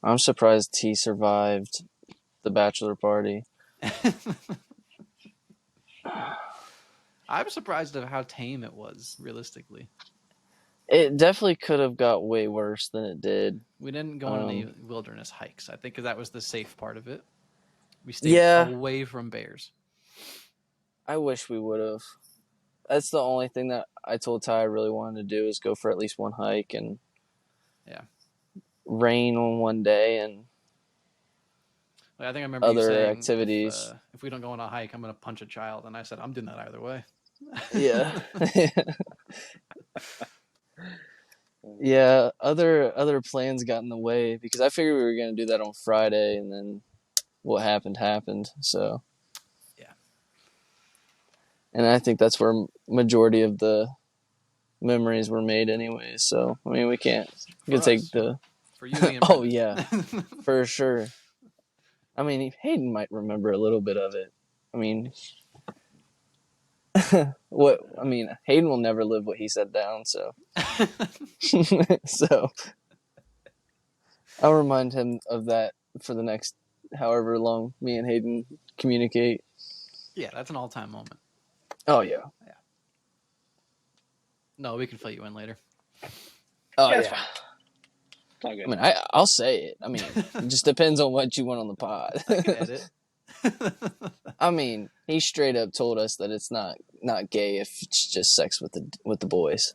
I'm surprised he survived the bachelor party. I'm surprised of how tame it was, realistically. It definitely could have got way worse than it did. We didn't go on any wilderness hikes, I think, because that was the safe part of it. We stayed away from bears. I wish we would have. That's the only thing that I told Ty I really wanted to do is go for at least one hike and rain on one day and I think I remember other you saying activities. If we don't go on a hike, I'm going to punch a child. And I said, I'm doing that either way. Yeah. Yeah, other plans got in the way because I figured we were going to do that on Friday, and then what happened. So, yeah. And I think that's where majority of the memories were made, anyways. So, I mean, we can take the for you. Oh yeah, for sure. I mean, Hayden might remember a little bit of it. I mean, Hayden will never live what he said down, so so I'll remind him of that for the next however long me and Hayden communicate. Yeah, that's an all-time moment. Oh yeah. No, we can fill you in later. Oh yeah. I mean, I'll say it. I mean, it just depends on what you want on the pod. I can edit. I mean, he straight up told us that it's not gay if it's just sex with the boys.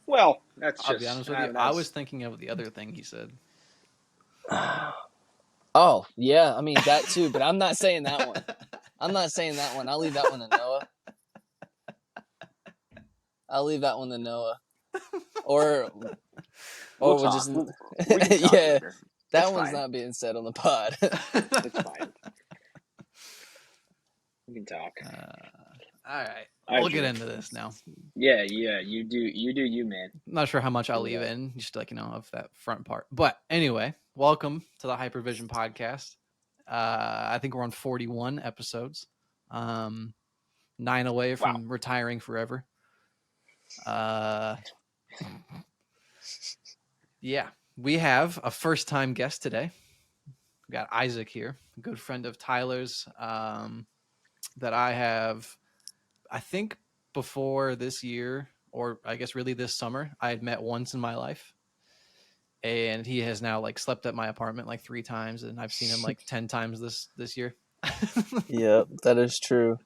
Well, that's I'll be honest with you. I was thinking of the other thing he said. Oh yeah, I mean that too, but I'm not saying that one. I'll leave that one to Noah. Or we'll just yeah. That one's not being said on the pod. It's fine. We can talk. All right, we'll get into this now. Yeah. You do you, man. I'm not sure how much I'll leave in, just to of that front part. But anyway, welcome to the Hypervision podcast. I think we're on 41 episodes. 9 away from retiring forever. Yeah, we have a first-time guest today. We got Isaac here, a good friend of Tyler's that I have, I think before this year, or I guess really this summer, I had met once in my life. And he has now slept at my apartment 3 times, and I've seen him 10 times this year. Yep, that is true.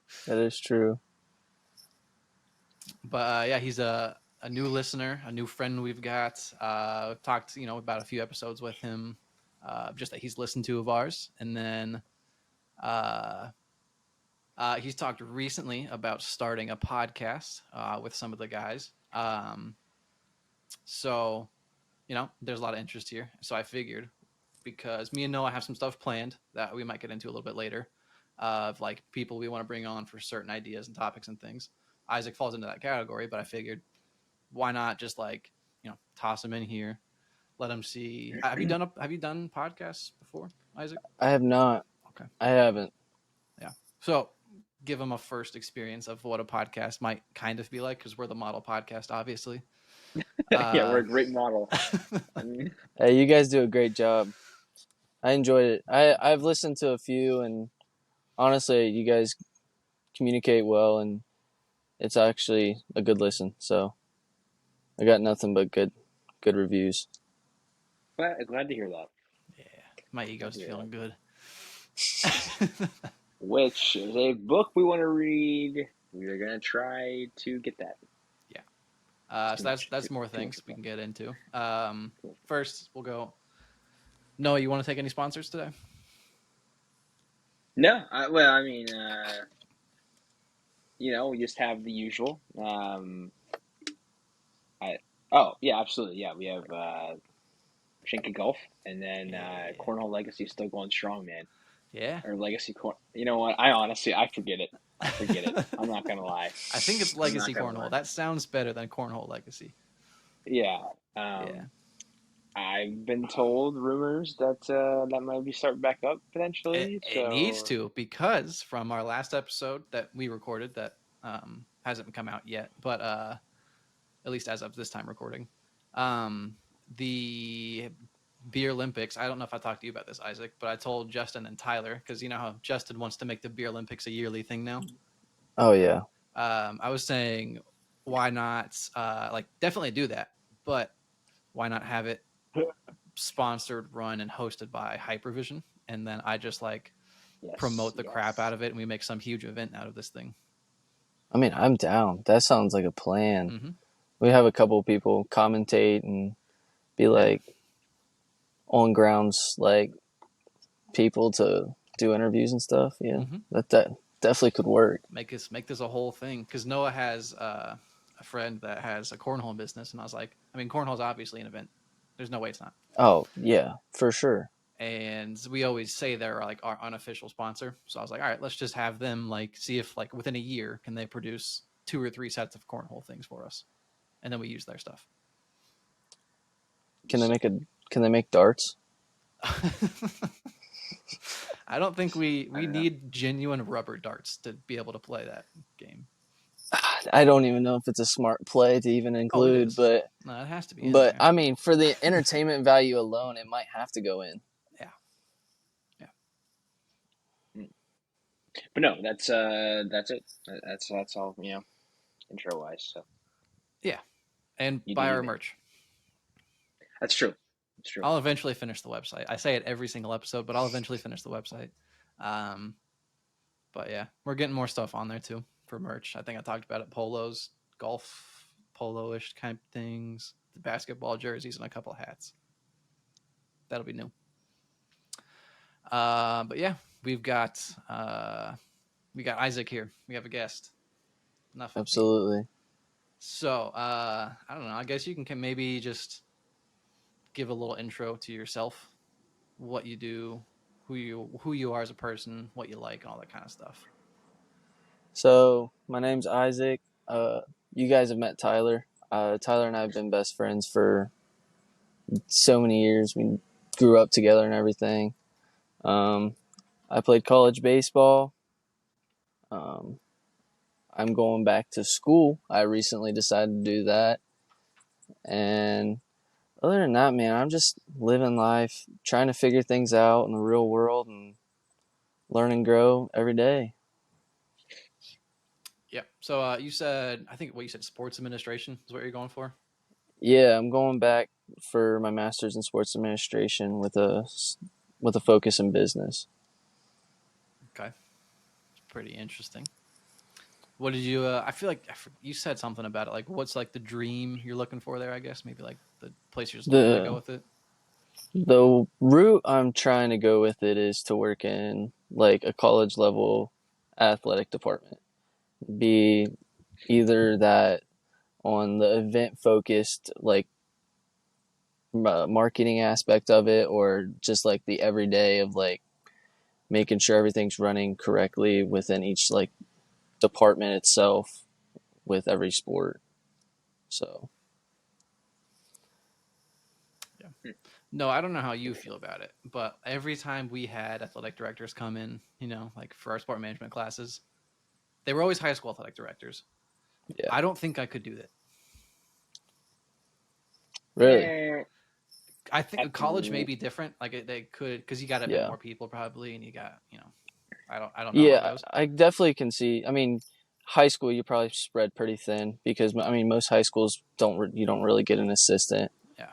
But yeah, he's a new listener, a new friend we've got. Talked about a few episodes with him, just that he's listened to of ours, and then he's talked recently about starting a podcast with some of the guys. So there's a lot of interest here. So I figured, because me and Noah have some stuff planned that we might get into a little bit later, of people we want to bring on for certain ideas and topics and things. Isaac falls into that category, but I figured, why not just toss him in here, let him see. Have you done podcasts before, Isaac? I have not. Okay, I haven't. Yeah, so give him a first experience of what a podcast might kind of be like, because we're the model podcast, obviously. Yeah, we're a great model. Hey, you guys do a great job. I enjoyed it. I've listened to a few, and honestly, you guys communicate well, and it's actually a good listen. So I got nothing but good reviews. Glad to hear that. Yeah, my ego's feeling good. Which is a book we want to read. We're gonna try to get that. Yeah. So that's more things we can get into. First, we'll go. Noah, you want to take any sponsors today? No. We just have the usual. Absolutely. Yeah, we have Shinka Golf, and then Cornhole Legacy is still going strong, man. Yeah. Or Legacy Corn. You know what? I forget it. I'm not gonna lie. I think it's Legacy Cornhole. That sounds better than Cornhole Legacy. Yeah. I've been told rumors that that might be starting back up potentially. It needs to, because from our last episode that we recorded that hasn't come out yet, but at least as of this time recording, the Beer Olympics. I don't know if I talked to you about this, Isaac, but I told Justin and Tyler because you know how Justin wants to make the Beer Olympics a yearly thing now. Oh yeah. I was saying, why not? Like, definitely do that, but why not have it sponsored, run, and hosted by Hypervision? And then I just like Yes, promote the crap yes. out of it, and we make some huge event out of this thing. I mean, I'm down. That sounds like a plan. Mm-hmm. We have a couple people commentate and be Yeah. like on grounds like people to do interviews and stuff. Yeah, Mm-hmm. that definitely could work. Make this a whole thing because Noah has a friend that has a cornhole business, and I was like, I mean, cornhole's obviously an event. There's no way it's not. Oh yeah, for sure. And we always say they're like our unofficial sponsor. So I was like, all right, let's just have them like see if like within a year can they produce 2 or 3 sets of cornhole things for us, and then we use their stuff. Can they make a? Can they make darts? I don't think we I don't know. need genuine rubber darts to be able to play that game. I don't even know if it's a smart play to even Oh, it include, is. No, it has to be in but there. I mean, for the entertainment value alone, it might have to go in. Yeah, yeah, But no, that's it. That's all, intro wise. So yeah. And you do buy you, our man. merch. That's true. That's true. I'll eventually finish the website. I say it every single episode, but I'll eventually finish the website. Um, but yeah, we're getting more stuff on there too for merch. I think I talked about it: polos, golf polo-ish kind of things, the basketball jerseys, and a couple of hats. That'll be new. But yeah, we've got we got Isaac here. We have a guest. Enough of me. Absolutely. So I don't know. I guess you can maybe just give a little intro to yourself, what you do, who you are as a person, what you like, all that kind of stuff. So my name's Isaac. You guys have met Tyler. Tyler and I have been best friends for so many years. We grew up together and everything. Um, I played college baseball. Um, I'm going back to school. I recently decided to do that. And other than that, man, I'm just living life, trying to figure things out in the real world and learn and grow every day. Yeah. So you said, I think what you said, sports administration is what you're going for. Yeah, I'm going back for my master's in sports administration with a focus in business. Okay. It's pretty interesting. What did you? I feel like you said something about it. Like, what's like the dream you're looking for there? I guess maybe like the place you're just looking to go The with it. the route I'm trying to go with it is to work in like a college level athletic department. Be either that on the event focused like marketing aspect of it, or just like the everyday of like making sure everything's running correctly within each like department itself with every sport. So Yeah. No, I don't know how you feel about it, but every time we had athletic directors come in, you know, like for our sport management classes, they were always high school athletic directors. yeah, I don't think I could do that. really, Eh, I think college may be different. Like they could, because you got a bit yeah, more people probably, and you got, you know, I don't know how it yeah. goes. I definitely can see. I mean, high school you probably spread pretty thin because I mean most high schools you don't really get an assistant, Yeah.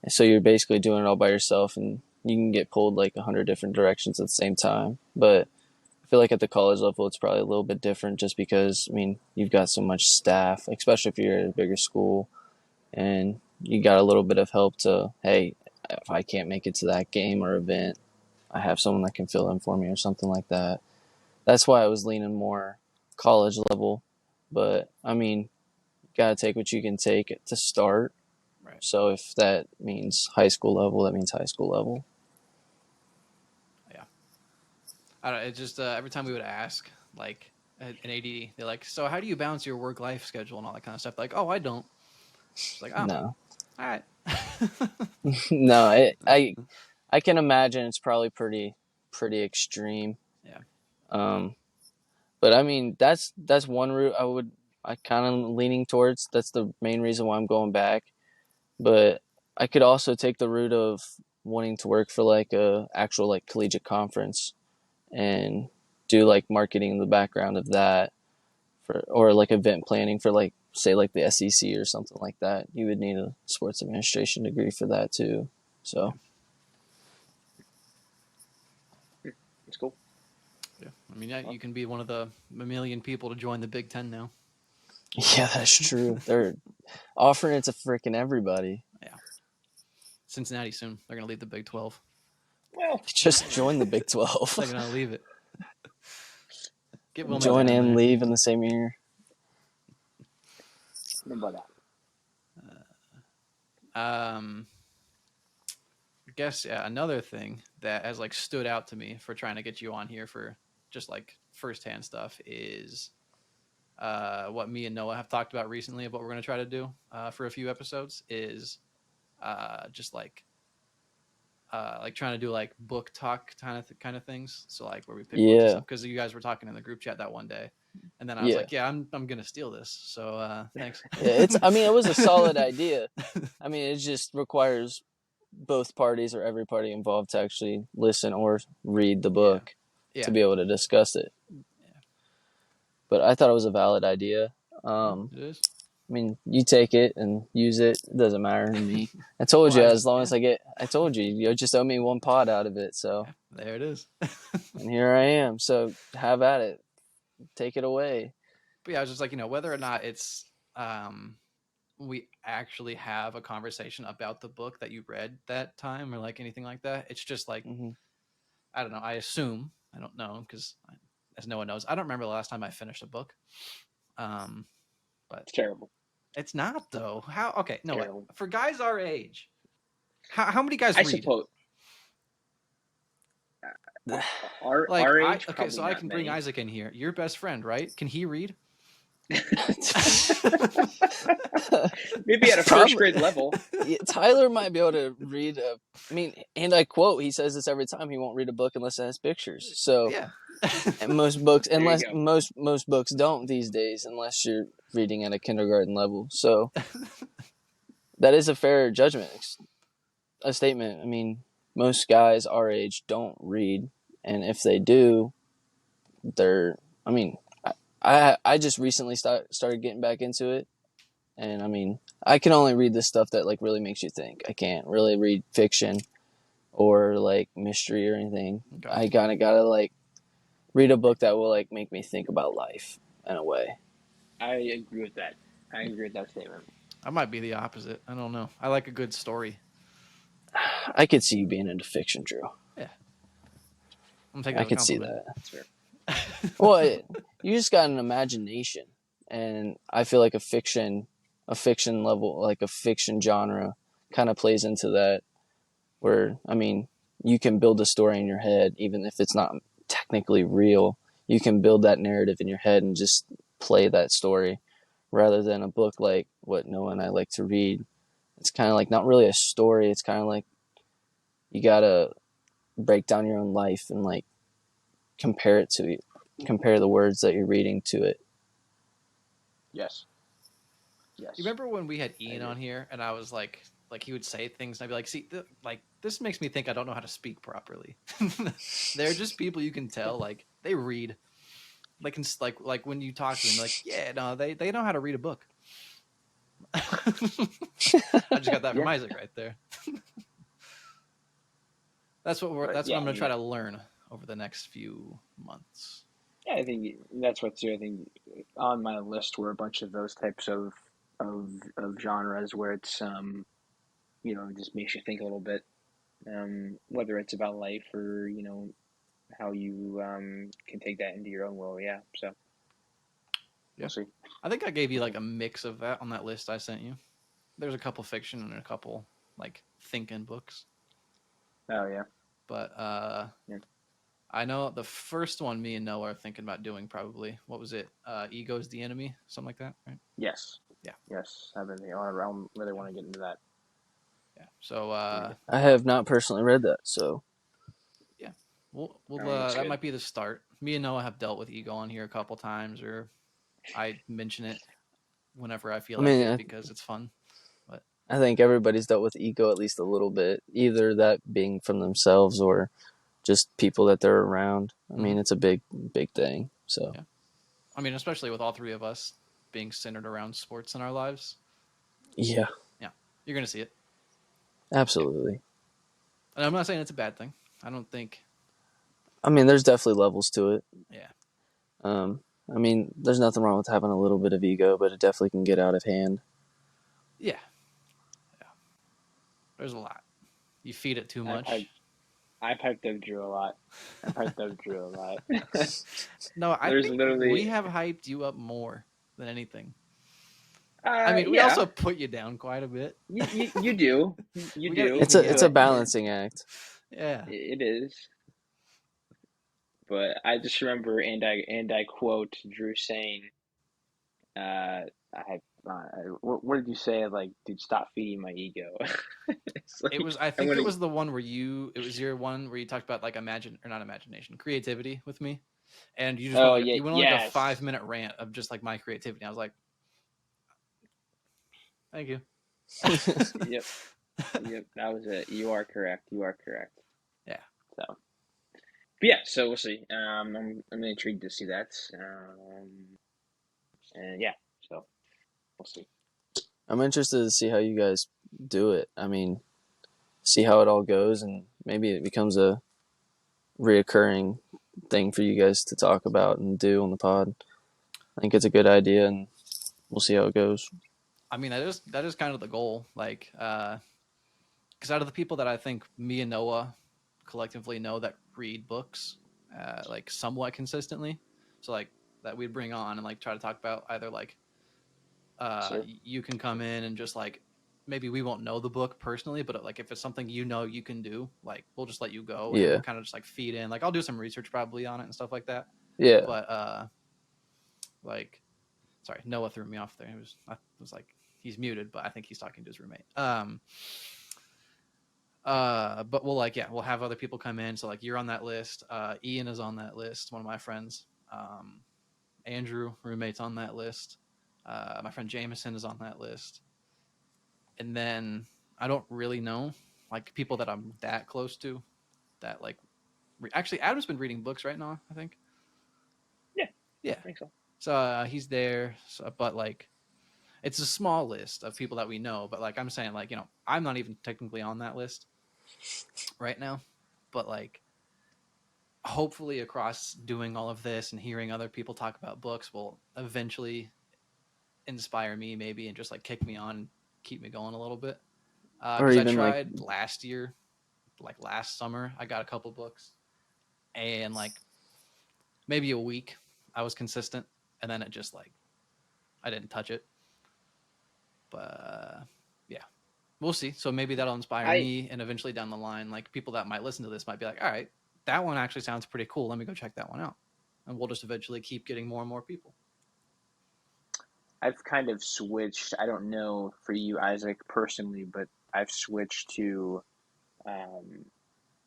so you're basically doing it all by yourself, and you can get pulled like 100 different directions at the same time. But I feel like at the college level, it's probably a little bit different just because, I mean, you've got so much staff, especially if you're at a bigger school, and you got a little bit of help to, hey, if I can't make it to that game or event, I have someone that can fill in for me or something like that. That's why I was leaning more college level. But, I mean, you got to take what you can take to start. Right. So if that means high school level, that means high school level. Yeah. I don't know. It's just every time we would ask, like, an AD, they're like, so how do you balance your work life schedule and all that kind of stuff? Like, oh, I don't. It's like, oh, No. all right. No, I can imagine it's probably pretty extreme. Yeah. Um, but I mean that's one route I kind of leaning towards. That's the main reason why I'm going back. But I could also take the route of wanting to work for like a actual like collegiate conference and do like marketing in the background of that for, or like event planning for like say like the SEC or something like that, you would need a sports administration degree for that too. So It's cool. Yeah, I mean, yeah, you can be one of the million people to join the Big Ten now. yeah, that's true. They're offering it to freaking everybody. Yeah, Cincinnati soon. They're gonna leave the Big 12. Well, Just join the Big 12. They're gonna leave it. Get Wilmington Join in and there. leave in the same year. remember that. I guess another thing that has like stood out to me for trying to get you on here for just like firsthand stuff is what me and Noah have talked about recently of what we're going to try to do for a few episodes is just like trying to do like book talk kind of things. So like where we pick books and Yeah. stuff because you guys were talking in the group chat that one day, and then I was Yeah. like, yeah, I'm gonna steal this. So thanks. Yeah, it's. I mean, it was a solid idea. I mean, it just requires both parties or every party involved to actually listen or read the book Yeah. to be able to discuss it. Yeah. But I thought it was a valid idea. It is. I mean, you take it and use it. It doesn't matter to me. I told Well, you, as long as I told you, you just owe me one pod out of it. So there it is. and here I am. So have at it. Take it away. But yeah, I was just like, whether or not it's we actually have a conversation about the book that you read that time or like anything like that. It's just like, I don't know. I assume, I don't know, because as no one knows, I don't remember the last time I finished a book. But It's terrible. it's not though. How? Okay, no. Terrible. For guys our age, how many guys I read? suppose. Our age. Okay, so I not can bring many. Isaac in here. Your best friend, right? Can he read? Maybe at a first grade level. Yeah, Tyler might be able to read I mean, and I quote, he says this every time, he won't read a book unless it has pictures. So Yeah. and most books, There you unless go. most books don't these days, unless you're reading at a kindergarten level. So that is a fair judgment, a statement. I mean, most guys our age don't read, and if they do, they're. I mean, I just recently started getting back into it, and I mean, I can only read the stuff that like really makes you think. I can't really read fiction or like mystery or anything. Okay. I kind of gotta like read a book that will like make me think about life in a way. I agree with that. I agree with that statement. I might be the opposite. I don't know. I like a good story. I could see you being into fiction, Drew. Yeah. I'm taking. I could see that. That's fair. Well, you just got an imagination, and I feel like a fiction level, like a fiction genre, kind of plays into that. Where I mean, you can build a story in your head, even if it's not technically real. You can build that narrative in your head and just play that story, rather than a book like what Noah and I like to read. It's kind of like not really a story. It's kind of like you gotta break down your own life and like compare the words that you're reading to it. Yes. You remember when we had Ian on here, and I was like he would say things, and I'd be like, "See, this makes me think I don't know how to speak properly." They're just people you can tell, like they read, like when you talk to them, like, yeah, no, they know how to read a book. I just got that from Isaac right there. That's what I'm going to try to learn over the next few months. Yeah, I think that's what's here. I think on my list were a bunch of those types of genres where it's just makes you think a little bit, whether it's about life or how you can take that into your own will. Yeah, so we'll see. I think I gave you like a mix of that on that list I sent you. There's a couple fiction and a couple like thinking books. Oh yeah. But I know the first one me and Noah are thinking about doing probably. What was it? Ego's the Enemy? Something like that, right? Yes. Yeah. Yes. I really want to get into that. Yeah. So I have not personally read that, so yeah. We'll that might be the start. Me and Noah have dealt with Ego on here a couple times, or I mention it whenever I feel like it because it's fun. But I think everybody's dealt with ego at least a little bit, either that being from themselves or just people that they're around. I Mm-hmm. mean, it's a big, big thing. So, Yeah. I mean, especially with all three of us being centered around sports in our lives. yeah, Yeah, you're gonna see it. Yeah, absolutely. and I'm not saying it's a bad thing. I don't think. I mean, there's definitely levels to it. Yeah. Um, I mean, there's nothing wrong with having a little bit of ego, but it definitely can get out of hand. Yeah. Yeah. There's a lot. You feed it too I've much. I've hyped up Drew a lot. I've hyped up Drew a lot. No, I There's think we literally, have hyped you up more than anything. I uh, mean, we yeah, also put you down quite a bit. you do, you We got to do, It's even a you it's a out, but man. balancing act. Yeah. it is. But I just remember, and I quote Drew saying, I what did you say? Like, dude, stop feeding my ego. It's It like was. I I'm think gonna. it was the one where you. It was your one where you talked about like imagine or not imagination, creativity with me, and you just went Oh like yeah, you went on like a yes. 5 minute rant of just like my creativity. I was like, thank you. Yep, yep. That was it. You are correct. You are correct. Yeah. So, but yeah. So we'll see. I'm intrigued to see that. And yeah. So we'll see. I'm interested to see how you guys do it. I mean, see how it all goes, and maybe it becomes a reoccurring thing for you guys to talk about and do on the pod. I think it's a good idea, and we'll see how it goes. I mean, that is kind of the goal. Like, because out of the people that I think me and Noah collectively know that read books, like somewhat consistently, so like that we'd bring on and like try to talk about either like Sure. you can come in and just like maybe we won't know the book personally, but like if it's something you know you can do, like we'll just let you go and we'll Yeah, kind of just like feed in. Like I'll do some research probably on it and stuff like that. yeah. But like sorry, Noah threw me off there. I was like he's muted, but I think he's talking to his roommate. But we'll like yeah, we'll have other people come in. So like you're on that list. Ian is on that list. One of my friends. Andrew, roommate's on that list. My friend Jameson is on that list. And then I don't really know like people that I'm that close to that like actually Adam's been reading books right now. I think Yeah, yeah. I think so. So he's there, so, but like it's a small list of people that we know. But like I'm saying, like I'm not even technically on that list right now. But like hopefully across doing all of this and hearing other people talk about books will eventually inspire me maybe and just like kick me on and keep me going a little bit Or because I even like, tried last year like last summer I got a couple books and like maybe a week I was consistent and then it just like I didn't touch it but yeah we'll see so maybe that'll inspire I me and eventually down the line like people that might listen to this might be like all right that one actually sounds pretty cool let me go check that one out and we'll just eventually keep getting more and more people. I've kind of switched. I don't know for you, Isaac, personally, but I've switched to um,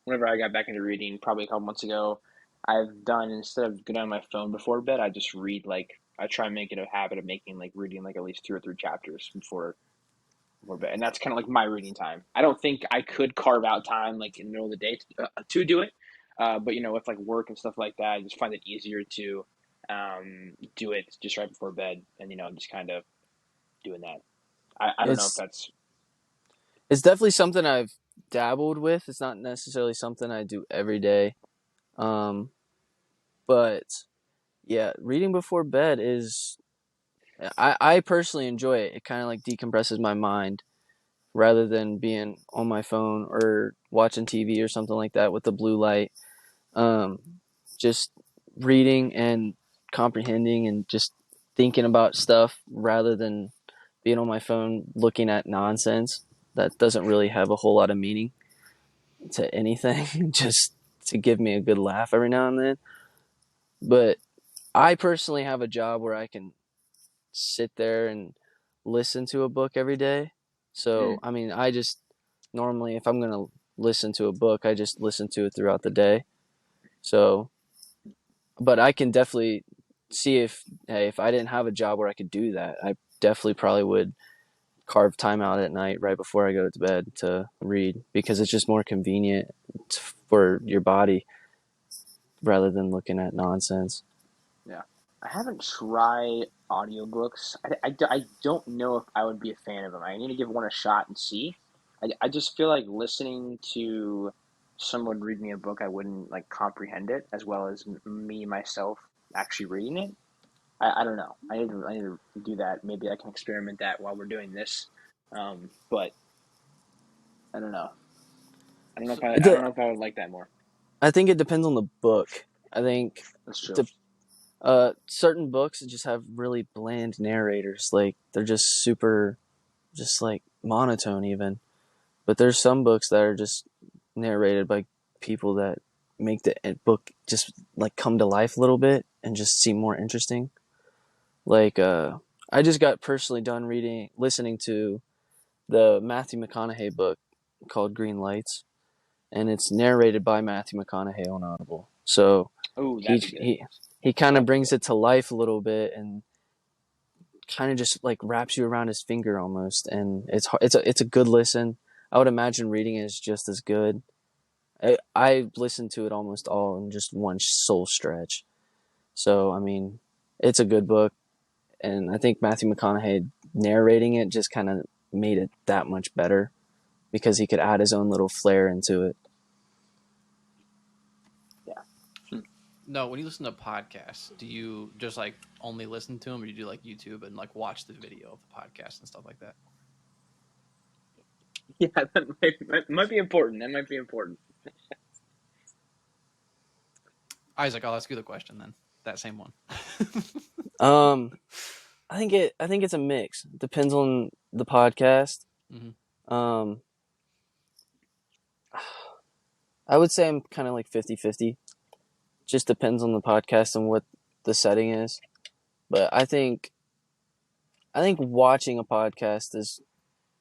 whenever I got back into reading, probably a couple months ago. I've done instead of getting on my phone before bed, I just read like I try and make it a habit of making like reading like at least two or three chapters before bed, and that's kind of like my reading time. I don't think I could carve out time like in the middle of the day to do it, but with like work and stuff like that, I just find it easier to do it just right before bed, and just kind of doing that. I don't know if it's that's it's definitely something I've dabbled with. It's not necessarily something I do every day. Um, but yeah, reading before bed is I personally enjoy it. It kind of like decompresses my mind rather than being on my phone or watching TV or something like that with the blue light. Um, just reading and comprehending and just thinking about stuff rather than being on my phone looking at nonsense that doesn't really have a whole lot of meaning to anything, just to give me a good laugh every now and then. But I personally have a job where I can sit there and listen to a book every day. So, mm, I mean, I just normally, if I'm going to listen to a book, I just listen to it throughout the day. So, but I can definitely see if, hey, if I didn't have a job where I could do that, I definitely probably would carve time out at night right before I go to bed to read because it's just more convenient for your body rather than looking at nonsense. Yeah. I haven't tried audiobooks. I don't know if I would be a fan of them. I need to give one a shot and see. I just feel like listening to someone read me a book, I wouldn't like comprehend it as well as me myself actually reading it. I don't know. I need to do that. Maybe I can experiment that while we're doing this. But I don't know. So I don't know if I would like that more. I think it depends on the book. I think That's true. the certain books just have really bland narrators. Like they're just super, just like monotone even. But there's some books that are just narrated by people that make the book just like come to life a little bit and just seem more interesting. Like I just got personally done listening to the Matthew McConaughey book called Green Lights, and it's narrated by Matthew McConaughey on Audible. So Oh, he that'd be good. he he kind That'd of be brings good. it to life a little bit and kind of just like wraps you around his finger almost, and it's a good listen. I would imagine reading it is just as good. I listened to it almost all in just one sole stretch. So I mean, it's a good book, and I think Matthew McConaughey narrating it just kind of made it that much better because he could add his own little flair into it. Yeah. no, when you listen to podcasts, do you just like only listen to them, or do you do like YouTube and like watch the video of the podcast and stuff like that? Yeah, that might be important. That might be important. Isaac, I'll ask you the question then. That same one. Um, I think it's a mix. Depends on the podcast. hmm Um, I would say I'm kind of like 50-50. Just depends on the podcast and what the setting is. But I think watching a podcast is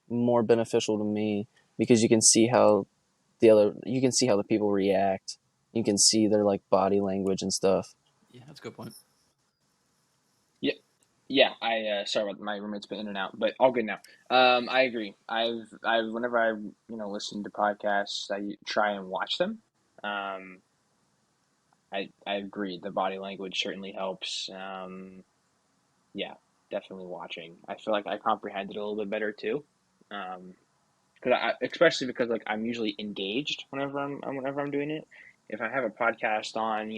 more beneficial to me because you can see how the people react. You can see their like body language and stuff. Yeah, that's a good point. Yeah, yeah. I sorry about my roommate's been in and out, but all good now. I agree. I've whenever I listen to podcasts, I try and watch them. Um, I agree. The body language certainly helps. Yeah, definitely watching. I feel like I comprehend it a little bit better too. Because especially because like I'm usually engaged whenever I'm doing it. If I have a podcast on,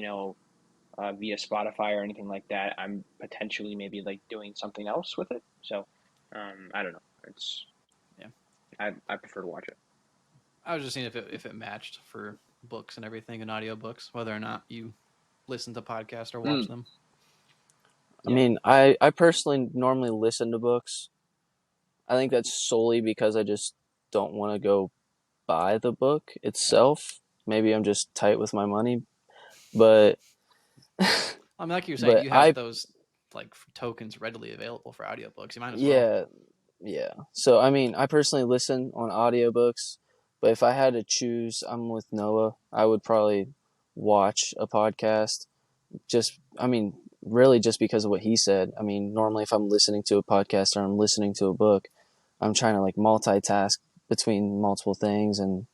via Spotify or anything like that, I'm potentially maybe like doing something else with it. So, I don't know. It's Yeah, I prefer to watch it. I was just seeing if it matched for books and everything and audiobooks, whether or not you listen to podcasts or watch Mm, them. I yeah, mean, I personally normally listen to books. I think that's solely because I just don't want to go buy the book itself. Maybe I'm just tight with my money, but I mean, like you were saying, but you have I those like tokens readily available for audiobooks. You might as well. yeah, yeah. So I mean, I personally listen on audiobooks, but if I had to choose, I'm with Noah. I would probably watch a podcast. Just I mean, really just because of what he said. I mean, normally if I'm listening to a podcast or I'm listening to a book, I'm trying to like multitask between multiple things, and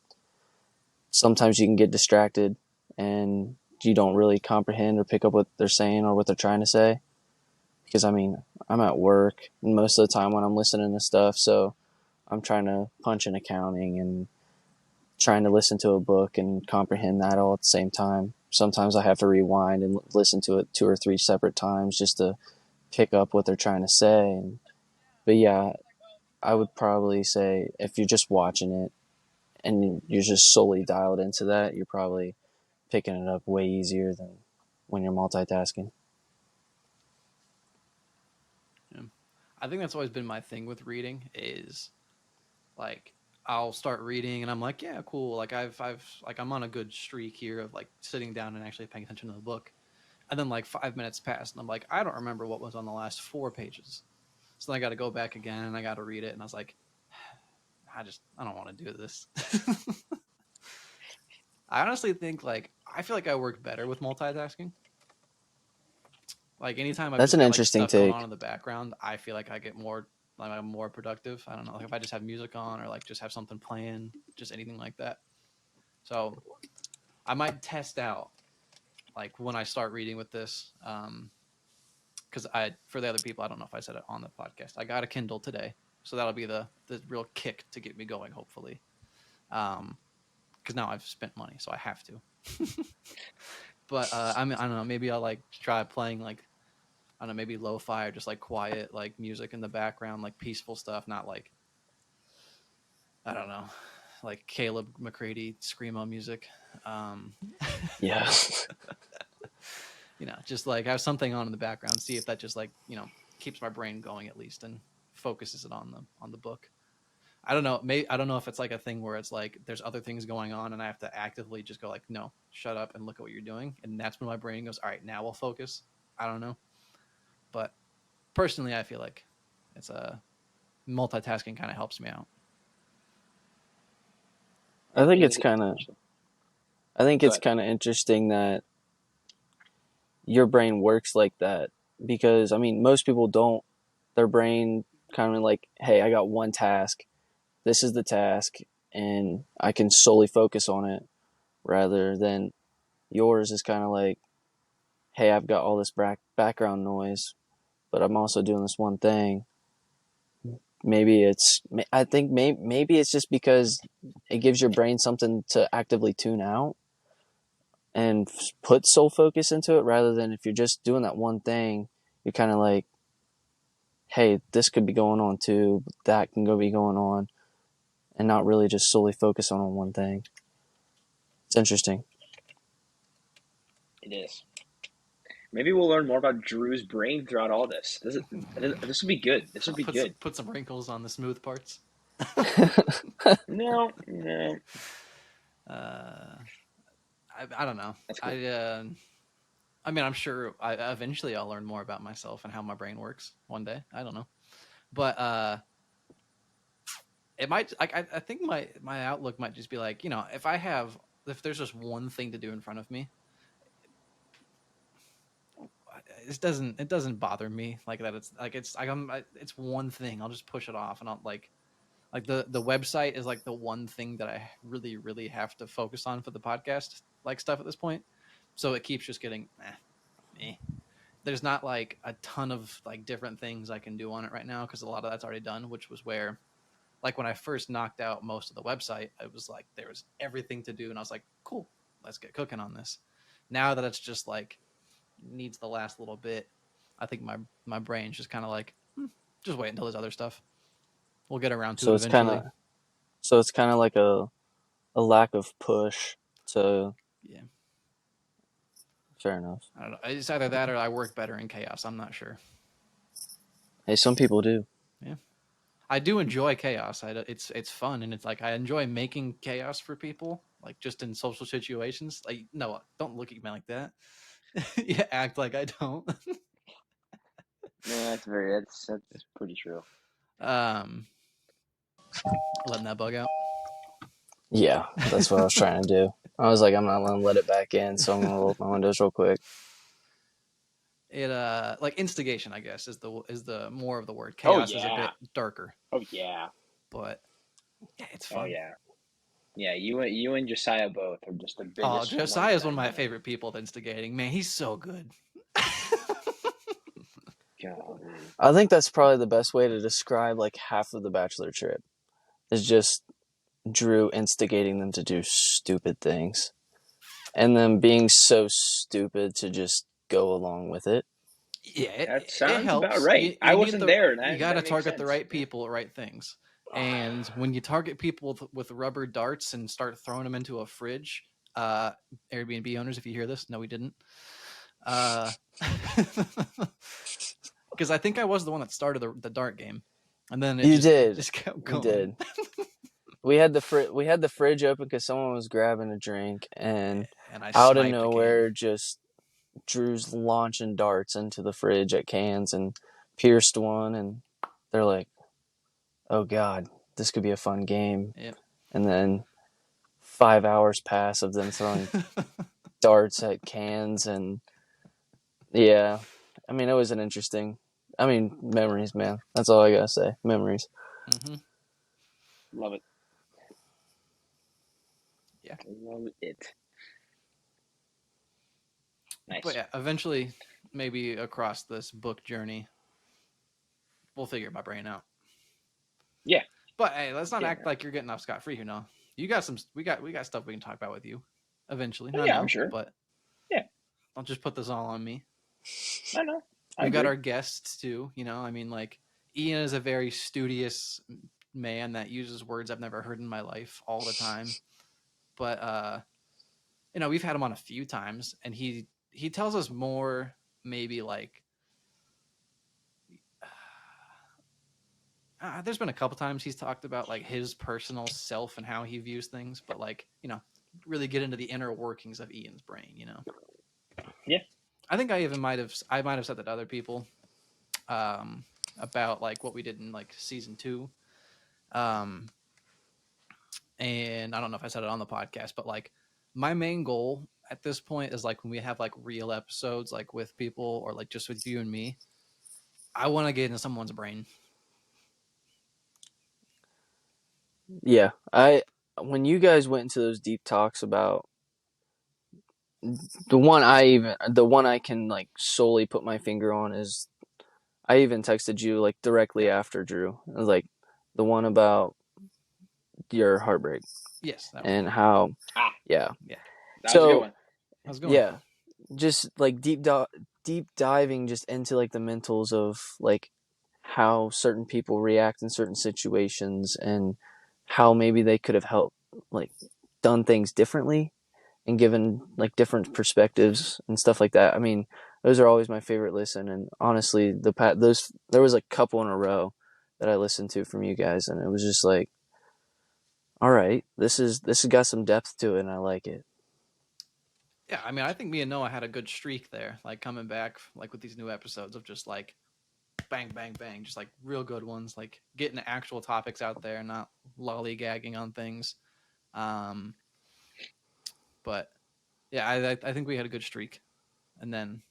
sometimes you can get distracted and you don't really comprehend or pick up what they're saying or what they're trying to say. Because I mean, I'm at work most of the time when I'm listening to stuff, so I'm trying to punch in accounting and trying to listen to a book and comprehend that all at the same time. Sometimes I have to rewind and listen to it 2 or 3 separate times just to pick up what they're trying to say. But yeah, I would probably say if you're just watching it and you're just solely dialed into that, you're probably picking it up way easier than when you're multitasking. Yeah. I think that's always been my thing with reading is like I'll start reading and I'm like, yeah, cool. Like I've like I'm on a good streak here of like sitting down and actually paying attention to the book. And then like 5 minutes pass and I'm like, I don't remember what was on the last 4 pages. So then I got to go back again and I got to read it. And I was like, I don't want to do this. I honestly think like I feel like I work better with multitasking. Like anytime I've That's just an got like interesting stuff going on take. in the background, I feel like I get more like I'm more productive. I don't know, like if I just have music on or like just have something playing, just anything like that. So I might test out like when I start reading with this. Because I for the other people, I don't know if I said it on the podcast. I got a Kindle today, so that'll be the real kick to get me going, hopefully. Because now I've spent money, so I have to. But I mean, I don't know. Maybe I'll like try playing like I don't know, maybe lo-fi or just like quiet like music in the background, like peaceful stuff, not like I don't know, like Caleb McCready screamo music. Um, Yeah. just like have something on in the background, see if that just like keeps my brain going at least and focuses it on the book. I don't know. Maybe I don't know if it's like a thing where it's like there's other things going on and I have to actively just go like, no, shut up and look at what you're doing, and that's when my brain goes, all right, now we'll focus. I don't know, but personally, I feel like it's a multitasking kind of helps me out. I think Is it's it? kind of I think Go it's ahead. kind of interesting that your brain works like that because I mean most people don't. Their brain kind of like, hey, I got one task. This is the task, and I can solely focus on it. Rather than yours is kind of like, hey, I've got all this background noise, but I'm also doing this one thing. Maybe it's I think maybe it's just because it gives your brain something to actively tune out and put sole focus into it rather than if you're just doing that one thing, you're kind of like, hey, this could be going on too, that can go be going on, and not really just solely focus on one thing. It's interesting. It is. Maybe we'll learn more about Drew's brain throughout all this. This would be good. This would be good. Put some wrinkles on the smooth parts. No, no, uh, I don't know. that's cool. I mean, I'm sure eventually I'll learn more about myself and how my brain works one day. I don't know, but it might. Like, I think my outlook might just be like, if there's just one thing to do in front of me, it doesn't bother me like that. It's one thing. I'll just push it off, and I'll like the website is like the one thing that I really really have to focus on for the podcast like stuff at this point. So it keeps just getting there's not like a ton of like different things I can do on it right now because a lot of that's already done, which was where like when I first knocked out most of the website, it was like there was everything to do and I was like, cool, let's get cooking on this. Now that it's just like needs the last little bit, I think my brain's just kind of like just wait until there's other stuff. We'll get around to so it it's kind eventually. of so it's kind of like a lack of push to. Yeah. Fair enough. I don't know. It's either that or I work better in chaos. I'm not sure. Hey, some people do. Yeah. I do enjoy chaos. It's fun and it's like I enjoy making chaos for people, like just in social situations. Like no, don't look at me like that. You act like I don't. No, that's pretty true. um, letting that bug out. Yeah, that's what I was trying to do. I was like, I'm not gonna let it back in, so I'm gonna roll up my windows real quick. It like instigation, I guess, is the more of the word. Oh Chaos is a yeah. bit darker, Oh yeah. but yeah, it's Oh fun. yeah. Yeah. You and Josiah both are just the Oh, biggest Josiah ones is I one of my know. favorite people at instigating. Man, he's so good. Golly. I think that's probably the best way to describe like half of the bachelor trip is just Drew instigating them to do stupid things, and them being so stupid to just go along with it. Yeah, That it sounds about helps. right. You I need wasn't there, and you that got to that makes target the sense. right Yeah. people, right things. And when you target people with rubber darts and start throwing them into a fridge, uh, Airbnb owners, if you hear this, no, we didn't. Because I think I was the one that started the dart game, and then it You just did. kept You going. did. We had the fridge open because someone was grabbing a drink, and And I out of sniped a can. nowhere, just Drew's launching darts into the fridge at cans and pierced one, and they're like, "Oh God, this could be a fun game." Yep. And then 5 hours pass of them throwing darts at cans, and yeah, I mean it was an interesting I mean, memories, man. That's all I gotta say. Memories. Mm-hmm. Love it. Yeah. Love it. But Nice. yeah, eventually, maybe across this book journey, we'll figure my brain out. Yeah. But hey, let's not Yeah. act like you're getting off scot free here. No, you got some. We got stuff we can talk about with you eventually. Oh, I yeah, I'm know, sure. but Yeah. don't just put this all on me. I know. I We've got agree. our guests too. I mean, like Ian is a very studious man that uses words I've never heard in my life all the time. But we've had him on a few times, and he tells us more maybe like there's been a couple times he's talked about like his personal self and how he views things, but like really get into the inner workings of Ian's brain. Yeah. I think I might have said that to other people about like what we did in like season 2. Um, and I don't know if I said it on the podcast, but like my main goal at this point is like when we have like real episodes like with people or like just with you and me, I want to get into someone's brain. Yeah, when you guys went into those deep talks about the one I can like solely put my finger on is I even texted you like directly Yep. after Drew. It was like the one about your heartbreak Yes, that was and one. how Ah, yeah. Yeah, that was a good So one. that was a good one. yeah, just like deep diving just into like the mentals of like how certain people react in certain situations and how maybe they could have helped like done things differently and given like different perspectives and stuff like that. I mean, those are always my favorite listen. And honestly, those there was a couple in a row that I listened to from you guys, and it was just like, all right, this has got some depth to it, and I like it. Yeah, I mean, I think me and Noah had a good streak there, like coming back like with these new episodes of just like bang, bang, bang, just like real good ones, like getting actual topics out there, not lollygagging on things. Um, but yeah, I think we had a good streak, and then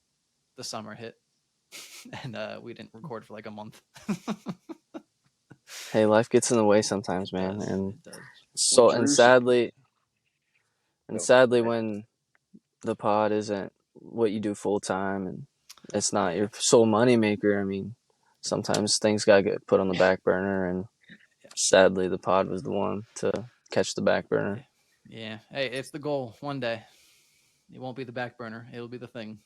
the summer hit, and we didn't record for like a month. Hey, life gets in the way It sometimes, man, does. and It does. Well, so Drew's. Oh, sadly okay. when the pod isn't what you do full time and it's not Yeah. your sole money maker. I mean, sometimes things gotta get put on the back burner, and Yeah. sadly, the pod was the one to catch the back burner. Yeah. Yeah. Hey, it's the goal. One day, it won't be the back burner. It'll be the thing.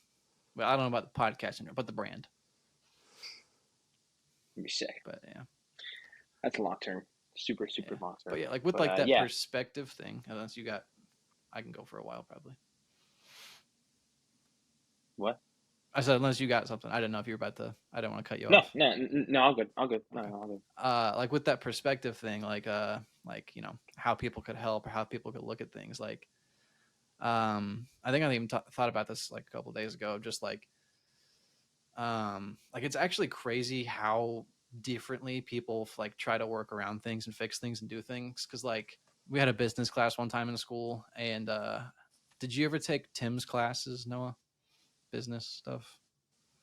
But I don't know about the podcast, but the brand. It'd be sick. But yeah. That's long term. Super, super Yeah. long term. But yeah, like with But like that yeah. perspective thing, unless you got, I can go for a while probably. What? I said unless you got something. I didn't know if you were about to. I didn't want to cut you No, off. no, no. All good. All good. No, Okay. no, all good. Like with that perspective thing, like how people could help or how people could look at things. Like, I think I even thought about this like a couple of days ago. Just like it's actually crazy how differently people like try to work around things and fix things and do things. Because like we had a business class one time in school, and did you ever take Tim's classes, Noah? Business stuff.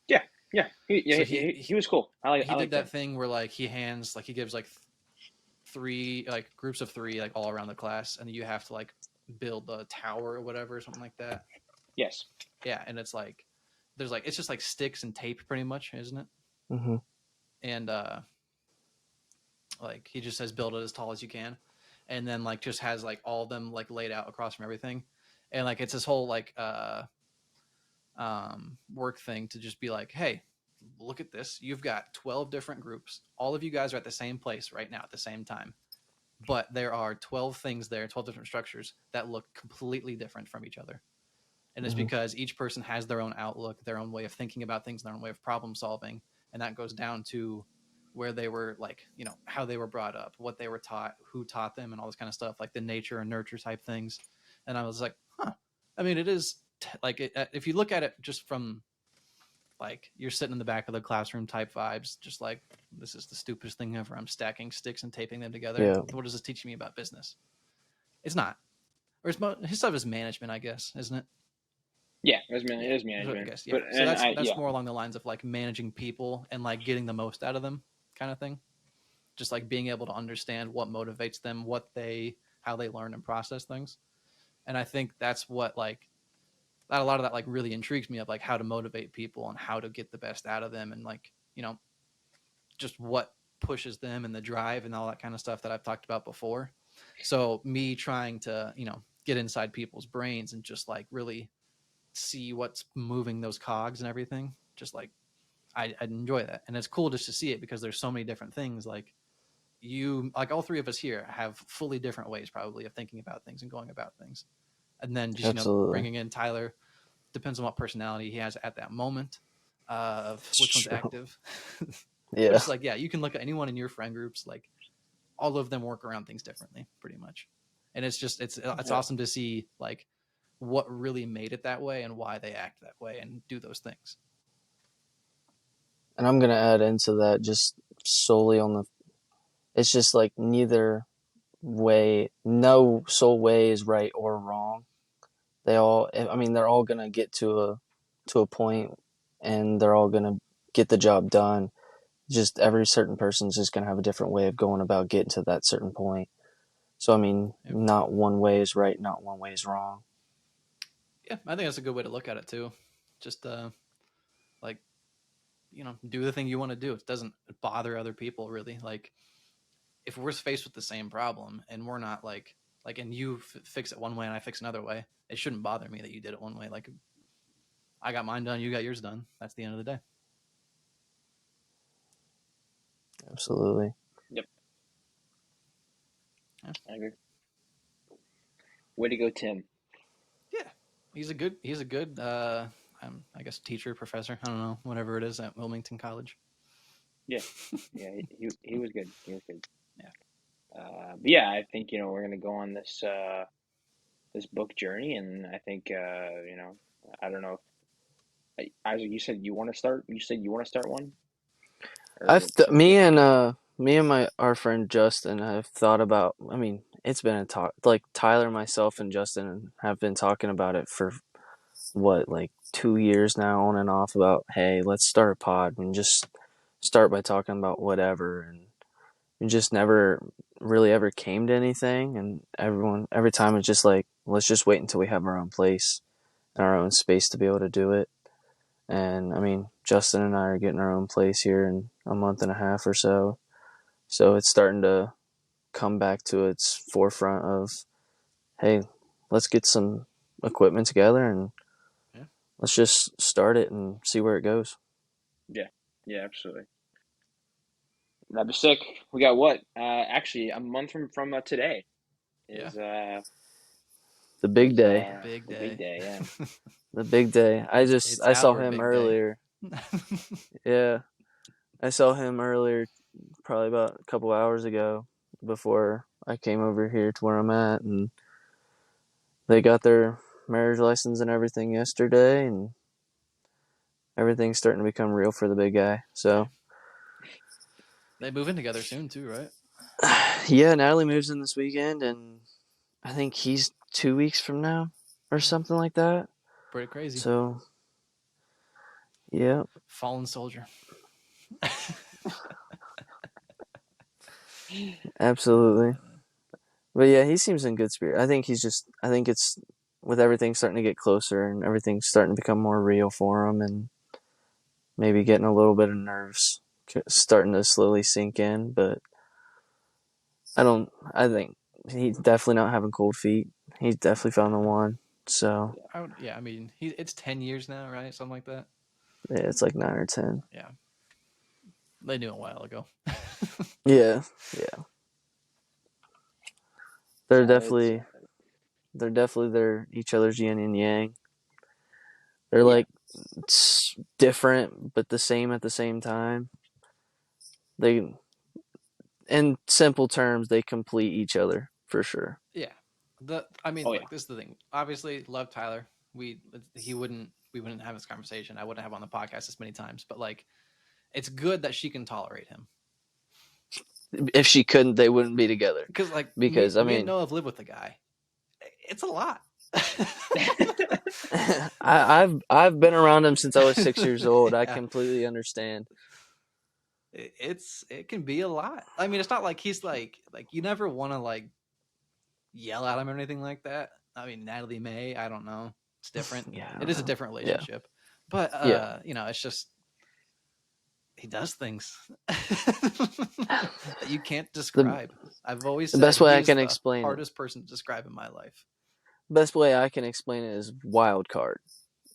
Yeah, yeah. So He was cool. I he did liked that him. thing where like he gives like three like groups of three like all around the class, and you have to like build a tower or whatever, something like that. Yes. Yeah, and it's like there's like it's just like sticks and tape pretty much, isn't it? Mm-hmm. And like he just says build it as tall as you can, and then like just has like all of them like laid out across from everything, and like it's this whole like work thing to just be like, hey, look at this. You've got 12 different groups. All of you guys are at the same place right now at the same time. But there are 12 things there, 12 different structures that look completely different from each other. And it's Mm-hmm. because each person has their own outlook, their own way of thinking about things, their own way of problem solving. And that goes down to where they were like, how they were brought up, what they were taught, who taught them, and all this kind of stuff, like the nature and nurture type things. And I was like, huh. I mean, it is if you look at it just from like you're sitting in the back of the classroom type vibes, just like this is the stupidest thing ever. I'm stacking sticks and taping them together. Yeah. What is this teaching me about business? It's not. Or his stuff is management, I guess, isn't it? Yeah, it was Yeah, I management. guess. Yeah. But So and I that's more along the lines of like managing people and like getting the most out of them, kind of thing. Just like being able to understand what motivates them, how they learn and process things. And I think that's what like that a lot of that like really intrigues me of like how to motivate people and how to get the best out of them and like just what pushes them and the drive and all that kind of stuff that I've talked about before. So me trying to get inside people's brains and just like really see what's moving those cogs and everything, just like I enjoy that. And it's cool just to see it because there's so many different things. Like all three of us here have fully different ways probably of thinking about things and going about things. And then just Absolutely. bringing in Tyler depends on what personality he has at that moment, of It's which one's true. active. Which Yeah. is like, yeah, you can look at anyone in your friend groups, like all of them work around things differently pretty much. And it's yeah. awesome to see like what really made it that way and why they act that way and do those things. And I'm gonna add into that just solely on the. It's just like no sole way is right or wrong. I mean, they're all gonna get to a point, and they're all gonna get the job done. Just every certain person's just gonna have a different way of going about getting to that certain point. So I mean, Yeah. not one way is right, not one way is wrong. Yeah, I think that's a good way to look at it too. Just like do the thing you want to do. It doesn't bother other people really. Like if we're faced with the same problem and we're not like and you fix it one way and I fix another way, it shouldn't bother me that you did it one way. Like I got mine done, you got yours done. That's the end of the day. Absolutely. Yep. Yeah. I agree. Way to go, Tim. Yeah, he's a good I guess teacher, professor. I don't know, whatever it is at Wilmington College. Yeah, yeah. He was good. He was good. Yeah, But yeah, I think we're gonna go on this book journey, and I think I don't know. Isaac, you said you want to start. You said you want to start one, or somebody else? Me and my our friend Justin have thought about. I mean, it's been a talk. Like Tyler, myself, and Justin have been talking about it for what, like 2 years now, on and off. About, hey, let's start a pod and just start by talking about whatever, and we just never really ever came to anything. And every time it's just like, let's just wait until we have our own place and our own space to be able to do it. And I mean, Justin and I are getting our own place here in a month and a half or so. So it's starting to come back to its forefront of, hey, let's get some equipment together and yeah, let's just start it and see where it goes. Yeah, yeah, absolutely. That'd be sick. We got what? Actually, a month from today yeah. is The big day. The big the big day. day. Yeah. The big day. It's I saw our him big day. earlier. Yeah. I saw him earlier, probably about a couple hours ago, before I came over here to where I'm at, and they got their marriage license and everything yesterday, and everything's starting to become real for the big guy. Yeah. So, They move in together soon too, right? yeah, Natalie moves in this weekend, and I think he's 2 weeks from now or Yeah. something like that. Pretty crazy. So, yeah, Fallen soldier. absolutely. But yeah, he seems in good spirit. I think it's with everything starting to get closer and everything starting to become more real for him, and maybe getting a little bit of nerves starting to slowly sink in. But I think he's definitely not having cold feet. He's definitely found the one. So, Yeah, I mean, it's 10 years now, right? Something like that. yeah, it's like 9 or 10. Yeah. They knew a while ago. Yeah, yeah. They're Yeah, it's definitely they're definitely their each other's yin and yang. They're yeah. like different but the same at the same time. They, in simple terms, they complete each other for sure. Yeah. I mean, Oh yeah. look, this is the thing. Obviously, love Tyler. We wouldn't have this conversation. I wouldn't have on the podcast this many times, but like it's good that she can tolerate him. If she couldn't, they wouldn't be together. Because like me Because I me and mean, Noah have lived with the guy. It's a lot. I've been around him since I was 6 years old. I Yeah. completely understand. It can be a lot. I mean, it's not like he's like you never want to like yell at him or anything like that. I mean, Natalie May, I don't know. It's different. Yeah, I It don't is a know. different Yeah, relationship. But yeah. it's just he does things that you can't The describe. I've always the said best way he I is can the explain it. hardest person to describe in my life. Best way I can explain it is wild card.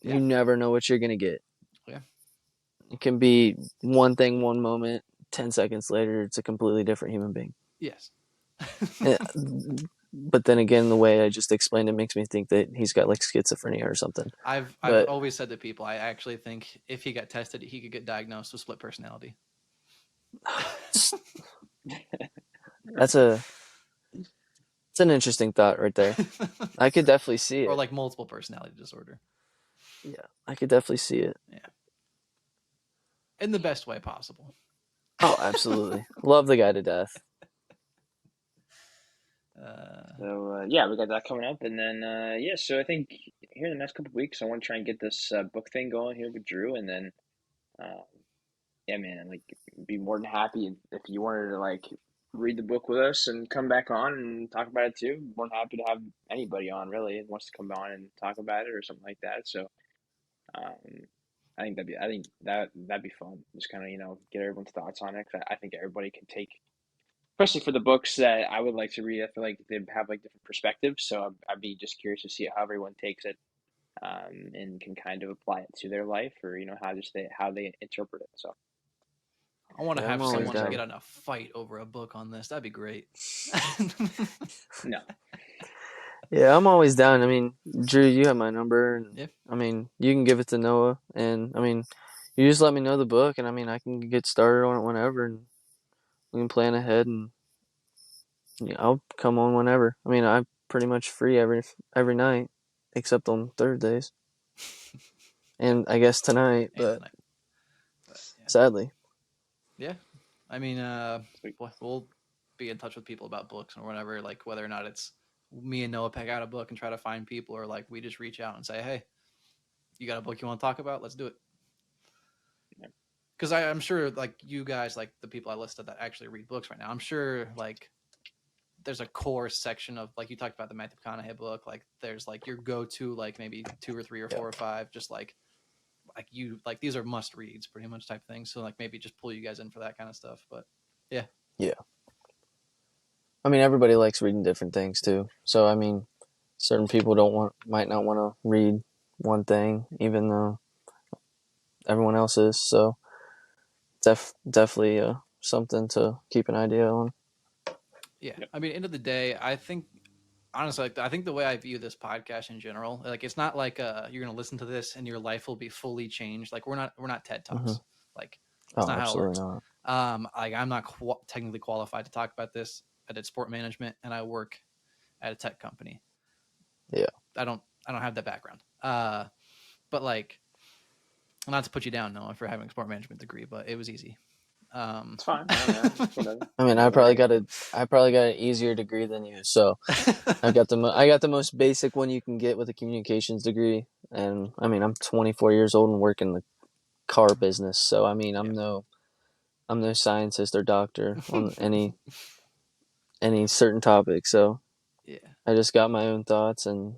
Yeah. You never know what you're gonna get. Yeah. It can be one thing one moment, 10 seconds later, it's a completely different human being. Yes. Eh, But then again, the way I just explained it makes me think that he's got like schizophrenia or something. I've But always said to people, I actually think if he got tested, he could get diagnosed with split personality. that's a it's an interesting thought right there. I could definitely see Or it. like multiple personality disorder. Yeah, I could definitely see it. Yeah. In the best way possible. Oh, absolutely. Love the guy to death. So yeah, we got that coming up, and then yeah. So I think here in the next couple of weeks, I want to try and get this book thing going here with Drew, and then uh, yeah, man, like be more than happy if you wanted to like read the book with us and come back on and talk about it too. More than happy to have anybody on really who wants to come on and talk about it or something like that. So um, I think that'd be fun. Just kind of get everyone's thoughts on it. 'Cause I think everybody can take, especially for the books that I would like to read. I feel like they have like different perspectives. So I'd be just curious to see how everyone takes it. And can kind of apply it to their life, or how they interpret it. So I want to Yeah, I'm have always someone down. get in a fight over a book on this. That'd be great. no, Yeah, I'm always down. I mean, Drew, you have my number, and Yeah. I mean, you can give it to Noah, and I mean, you just let me know the book, and I mean, I can get started on it whenever, and we can plan ahead, and yeah, I'll come on whenever. I mean, I'm pretty much free every night, except on Thursdays, and I guess tonight, And but tonight. But yeah. sadly, Yeah. I mean, sweet. we'll be in touch with people about books or whatever, like whether or not it's me and Noah pick out a book and try to find people, or like we just reach out and say, hey, you got a book you want to talk about? Let's do it. Yeah. Because I'm sure, like you guys, like the people I listed that actually read books right now, I'm sure like there's a core section of, like you talked about the Matthew McConaughey book, like there's like your go-to, like maybe 2 or 3 or 4 or 5, just like you like these are must reads pretty much type things. So like maybe just pull you guys in for that kind of stuff. But yeah. yeah. I mean, everybody likes reading different things too. So I mean, certain people might not want to read one thing, even though everyone else is. So definitely something to keep an idea on. Yeah. Yep. I mean, end of the day, I think honestly, like, I think the way I view this podcast in general, like it's not like you're gonna listen to this and your life will be fully changed. Like we're not TED Mm-hmm. Talks. Like that's Oh, not how it absolutely works. not. Like I'm not technically qualified to talk about this. I did sport management and I work at a tech company. Yeah. I don't have that background. But like, not to put you down, Noah, for having a sport management degree, but it was easy. It's fine. I don't know. It's whatever. I mean, I probably got an easier degree than you. So I got the most basic one you can get with a communications degree, and I mean, I'm 24 years old and work in the car business. So I mean, Yeah. I'm no scientist or doctor on any certain topic. So Yeah. I just got my own thoughts, and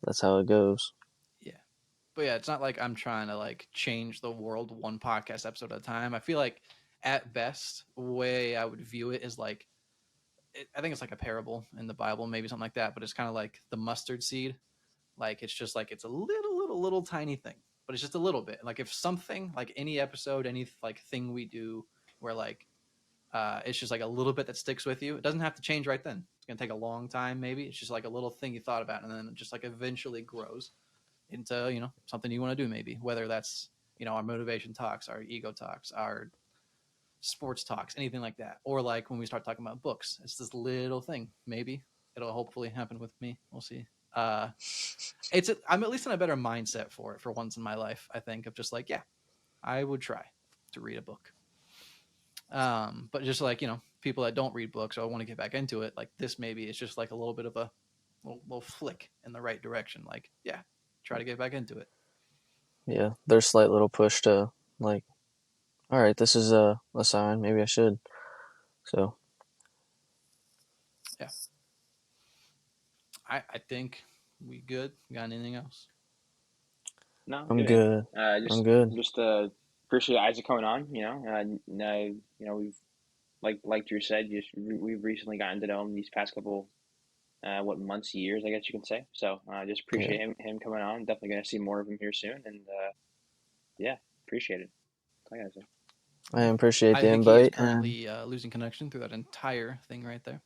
that's how it goes. Yeah. But yeah, it's not like I'm trying to like change the world one podcast episode at a time. I feel like at best, way I would view it is like I think it's like a parable in the Bible, maybe something like that. But it's kind of like the mustard seed. Like it's just like it's a little tiny thing, but it's just a little bit. Like if something like any episode, any like thing we do, where like it's just like a little bit that sticks with you. It doesn't have to change right then. It's gonna take a long time, maybe. It's just like a little thing you thought about, and then it just like eventually grows into something you want to do, maybe. Whether that's our motivation talks, our ego talks, our sports talks, anything like that, or like when we start talking about books, it's this little thing. Maybe it'll hopefully happen with me. We'll see. I'm at least in a better mindset for it for once in my life. I think of just like, yeah, I would try to read a book. But just like people that don't read books or want to get back into it, like this maybe it's just like a little bit of a little flick in the right direction. Like, yeah, try to get back into it. Yeah, their slight little push to like, all right, this is a sign. Maybe I should. So Yeah, I think we good. Got anything else? No, I'm good man. good. I'm Just good. just appreciate Isaac coming on. We've like Drew said, we've recently gotten to know him these past couple what months, years, I guess you can say. So just Yeah, appreciate him coming on. Definitely gonna see more of him here soon, and yeah, appreciate it. That's all I gotta say. I Yeah, appreciate I the think he is invite. And currently losing connection through that entire thing right there,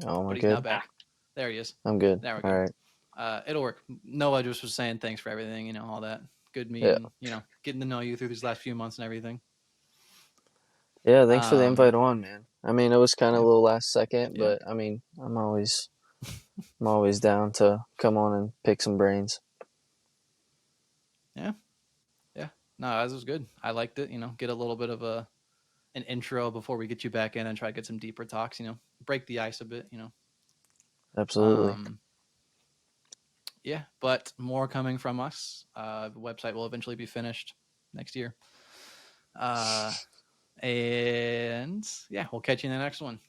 oh, am I but he's now good? Ah, back. There he is. I'm good. There we All go. right. It'll work. Noah just was saying thanks for everything, all that. Good Yeah, meeting, getting to know you through these last few months and everything. yeah. Thanks for the Um, invite on, man. I mean, it was kind of yeah, a little last second, yeah, but I mean, I'm always down to come on and pick some brains. yeah, yeah. No, this was good. I liked it. Get a little bit of an intro before we get you back in and try to get some deeper talks. Break the ice a bit. Absolutely. Um, yeah, but more coming from us. The website will eventually be finished next year. Uh, and yeah, we'll catch you in the next one.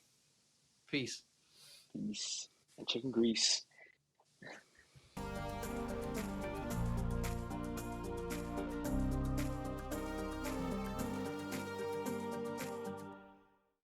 Peace. peace and chicken grease.